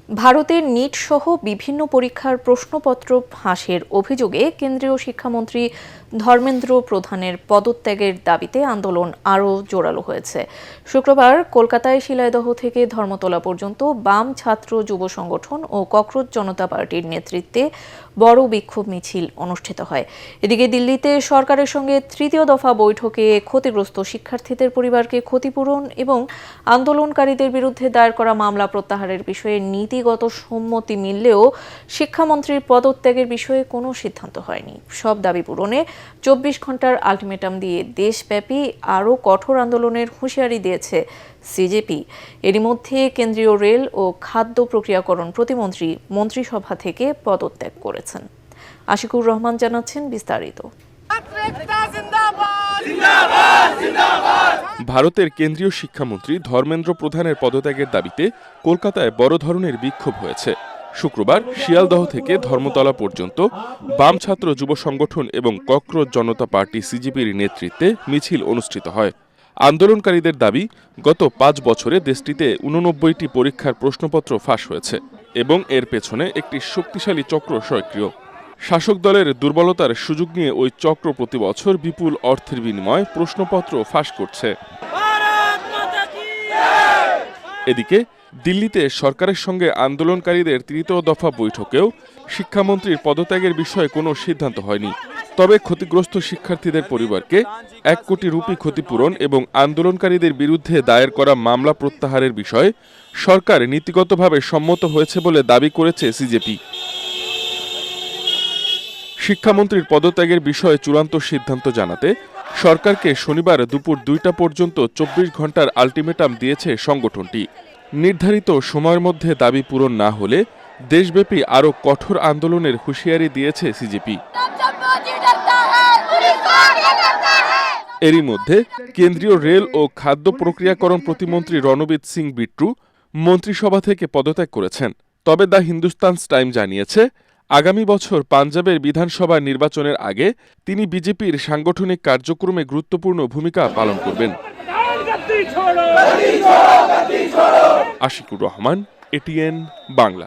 ভারতের নিট সহ বিভিন্ন পরীক্ষার প্রশ্নপত্র ফাঁসের অভিযোগে কেন্দ্রীয় শিক্ষামন্ত্রী ধর্মেন্দ্র প্রধানের পদত্যাগের দাবিতে আন্দোলন আরও জোরালো হয়েছে। শুক্রবার কলকাতায় শিলাইদহ থেকে ধর্মতলা পর্যন্ত বাম ছাত্র যুব সংগঠন ও ককরোচ জনতা পার্টির নেতৃত্বে বড় বিক্ষোভ মিছিল অনুষ্ঠিত হয়। এদিকে দিল্লিতে সরকারের সঙ্গে তৃতীয় দফা বৈঠকে ক্ষতিগ্রস্ত শিক্ষার্থীদের পরিবারকে ক্ষতিপূরণ এবং আন্দোলনকারীদের বিরুদ্ধে দায়ের করা মামলা প্রত্যাহারের বিষয়ে নীতিগত সম্মতি মিললেও শিক্ষামন্ত্রীর পদত্যাগের বিষয়ে কোনো সিদ্ধান্ত হয়নি। সব দাবি পূরণে 24 ঘন্টার আলটিমেটাম দিয়ে দেশব্যাপী আরও কঠোর আন্দোলনের হুঁশিয়ারি দিয়েছে সিজেপি। এরই মধ্যে কেন্দ্রীয় রেল ও খাদ্য প্রক্রিয়াকরণ প্রতিমন্ত্রী মন্ত্রিসভা থেকে পদত্যাগ করেছেন। আশিকুর রহমান জানাচ্ছেন বিস্তারিত। ভারতের কেন্দ্রীয় শিক্ষামন্ত্রী ধর্মেন্দ্র প্রধানের পদত্যাগের দাবিতে কলকাতায় বড় ধরনের বিক্ষোভ হয়েছে। শুক্রবার শিয়ালদহ থেকে ধর্মতলা পর্যন্ত বাম ছাত্র যুব সংগঠন এবং ককরোচ জনতা পার্টি সিজিপির নেতৃত্বে মিছিল অনুষ্ঠিত হয়। আন্দোলনকারীদের দাবি, গত 5 বছরে দেশটিতে 89টি পরীক্ষার প্রশ্নপত্র ফাঁস হয়েছে এবং এর পেছনে একটি শক্তিশালী চক্র সক্রিয়। শাসক দলের দুর্বলতার সুযোগ নিয়ে ওই চক্র প্রতি বছর বিপুল অর্থের বিনিময়ে প্রশ্নপত্র ফাঁস করছে। এদিকে দিল্লিতে সরকারের সঙ্গে আন্দোলনকারীদের তৃতীয় দফা বৈঠকেও শিক্ষামন্ত্রীর পদত্যাগের বিষয়ে কোনো সিদ্ধান্ত হয়নি। তবে ক্ষতিগ্রস্ত শিক্ষার্থীদের পরিবারকে 1 কোটি রুপি ক্ষতিপূরণ এবং আন্দোলনকারীদের বিরুদ্ধে দায়ের করা মামলা প্রত্যাহারের বিষয়ে সরকার নীতিগতভাবে সম্মত হয়েছে বলে দাবি করেছে সিজেপি। শিক্ষামন্ত্রীর পদত্যাগের বিষয়ে চূড়ান্ত সিদ্ধান্ত জানাতে সরকারকে শনিবার দুপুর 2টা পর্যন্ত 24 ঘন্টার আলটিমেটাম দিয়েছে সংগঠনটি। নির্ধারিত সময়ের মধ্যে দাবি পূরণ না হলে দেশব্যাপী আরও কঠোর আন্দোলনের হুঁশিয়ারি দিয়েছে সিজেপি। এরই মধ্যে কেন্দ্রীয় রেল ও খাদ্য প্রক্রিয়াকরণ প্রতিমন্ত্রী রণবীর সিং বিট্টু মন্ত্রিসভা থেকে পদত্যাগ করেছেন। তবে দ্য হিন্দুস্তান টাইমস জানিয়েছে, আগামী বছর পাঞ্জাবের বিধানসভা নির্বাচনের আগে তিনি বিজেপির সাংগঠনিক কার্যক্রমে গুরুত্বপূর্ণ ভূমিকা পালন করবেন। আশিকুর রহমান, এটিএন বাংলা।